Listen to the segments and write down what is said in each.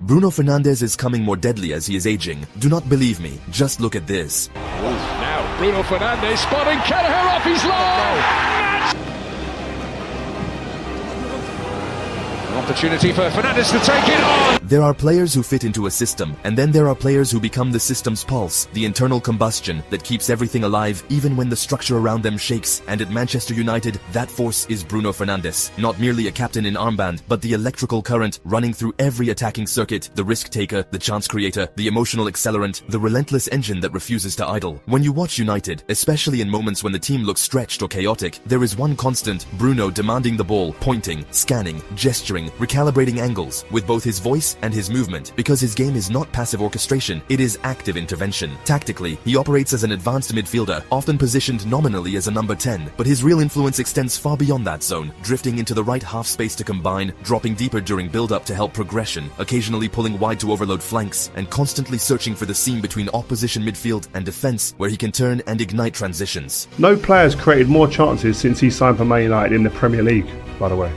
Bruno Fernandes is coming more deadly as he is aging. Do not believe me, just look at this. Now Bruno Fernandes spotting Kelleher off his line. An opportunity for Fernandes to take it on. There are players who fit into a system, and then there are players who become the system's pulse, the internal combustion that keeps everything alive even when the structure around them shakes. And at Manchester United, that force is Bruno Fernandes. Not merely a captain in armband, but the electrical current running through every attacking circuit, the risk taker, the chance creator, the emotional accelerant, the relentless engine that refuses to idle. When you watch United, especially in moments when the team looks stretched or chaotic, there is one constant: Bruno demanding the ball, pointing, scanning, gesturing, recalibrating angles, with both his voice and his movement, because his game is not passive orchestration, it is active intervention. Tactically, he operates as an advanced midfielder, often positioned nominally as a number 10, but his real influence extends far beyond that zone, drifting into the right half space to combine, dropping deeper during build-up to help progression, occasionally pulling wide to overload flanks, and constantly searching for the seam between opposition midfield and defense, where he can turn and ignite transitions. No player's created more chances since he signed for Man United in the Premier League, by the way.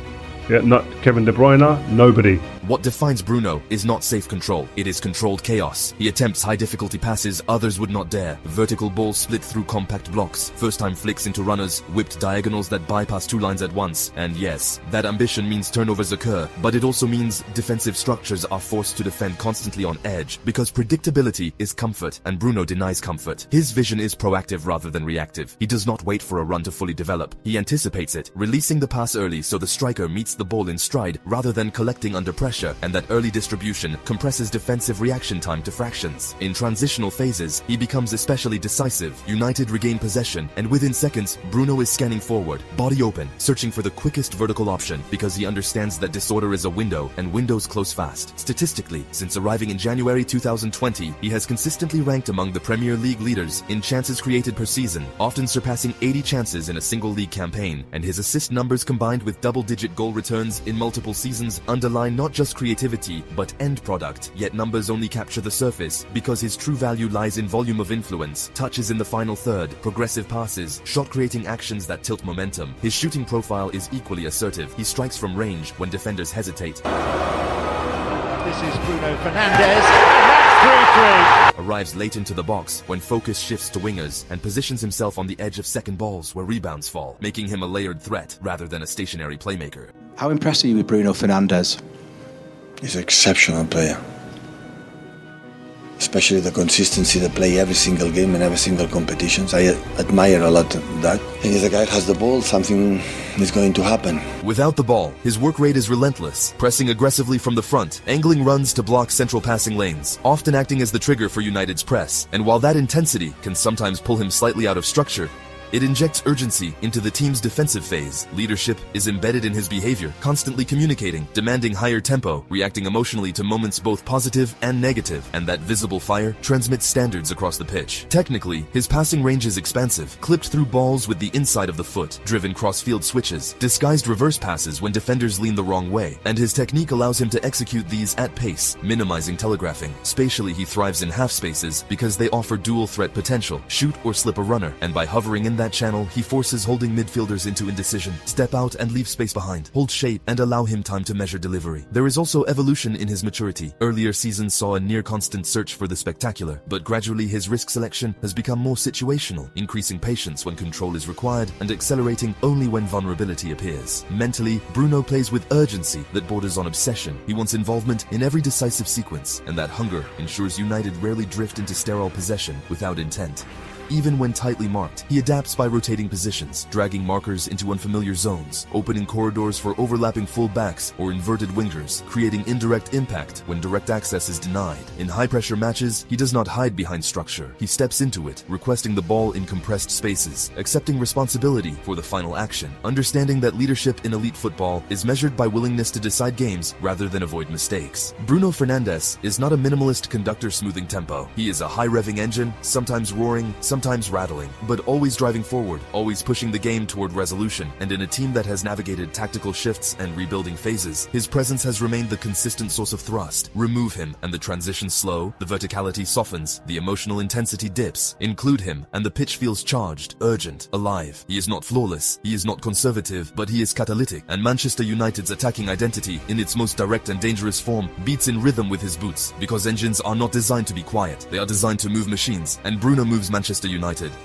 Yeah, not Kevin De Bruyne, nobody. What defines Bruno is not safe control, it is controlled chaos. He attempts high-difficulty passes others would not dare, vertical balls split through compact blocks, first-time flicks into runners, whipped diagonals that bypass two lines at once. And yes, that ambition means turnovers occur, but it also means defensive structures are forced to defend constantly on edge, because predictability is comfort, and Bruno denies comfort. His vision is proactive rather than reactive. He does not wait for a run to fully develop. He anticipates it, releasing the pass early so the striker meets the ball in stride rather than collecting under pressure, and that early distribution compresses defensive reaction time to fractions. In transitional phases, he becomes especially decisive. United regain possession, and within seconds, Bruno is scanning forward, body open, searching for the quickest vertical option, because he understands that disorder is a window, and windows close fast. Statistically, since arriving in January 2020, he has consistently ranked among the Premier League leaders in chances created per season, often surpassing 80 chances in a single league campaign, and his assist numbers combined with double-digit goal returns in multiple seasons underline not just creativity, but end product. Yet numbers only capture the surface, because his true value lies in volume of influence, touches in the final third, progressive passes, shot-creating actions that tilt momentum. His shooting profile is equally assertive. He strikes from range when defenders hesitate. This is Bruno Fernandes, and that's 3-3. Arrives late into the box when focus shifts to wingers, and positions himself on the edge of second balls where rebounds fall, making him a layered threat rather than a stationary playmaker. How impressed are you with Bruno Fernandes? He's an exceptional player. Especially the consistency to play every single game and every single competition. I admire a lot of that. I think if the guy has the ball, something is going to happen. Without the ball, his work rate is relentless, pressing aggressively from the front, angling runs to block central passing lanes, often acting as the trigger for United's press. And while that intensity can sometimes pull him slightly out of structure, it injects urgency into the team's defensive phase. Leadership is embedded in his behavior, constantly communicating, demanding higher tempo, reacting emotionally to moments both positive and negative, and that visible fire transmits standards across the pitch. Technically, his passing range is expansive, clipped through balls with the inside of the foot, driven cross-field switches, disguised reverse passes when defenders lean the wrong way, and his technique allows him to execute these at pace, minimizing telegraphing. Spatially, he thrives in half spaces because they offer dual threat potential, shoot or slip a runner, and by hovering in that channel, he forces holding midfielders into indecision, step out and leave space behind, hold shape and allow him time to measure delivery. There is also evolution in his maturity. Earlier seasons saw a near-constant search for the spectacular, but gradually his risk selection has become more situational, increasing patience when control is required and accelerating only when vulnerability appears. Mentally, Bruno plays with urgency that borders on obsession. He wants involvement in every decisive sequence, and that hunger ensures United rarely drift into sterile possession without intent. Even when tightly marked, he adapts by rotating positions, dragging markers into unfamiliar zones, opening corridors for overlapping full-backs or inverted wingers, creating indirect impact when direct access is denied. In high-pressure matches, he does not hide behind structure. He steps into it, requesting the ball in compressed spaces, accepting responsibility for the final action, understanding that leadership in elite football is measured by willingness to decide games rather than avoid mistakes. Bruno Fernandes is not a minimalist conductor smoothing tempo. He is a high-revving engine, sometimes roaring, sometimes sometimes rattling, but always driving forward, always pushing the game toward resolution, and in a team that has navigated tactical shifts and rebuilding phases, his presence has remained the consistent source of thrust. Remove him, and the transition slow, the verticality softens, the emotional intensity dips. Include him, and the pitch feels charged, urgent, alive. He is not flawless, he is not conservative, but he is catalytic, and Manchester United's attacking identity, in its most direct and dangerous form, beats in rhythm with his boots, because engines are not designed to be quiet, they are designed to move machines, and Bruno moves Manchester United.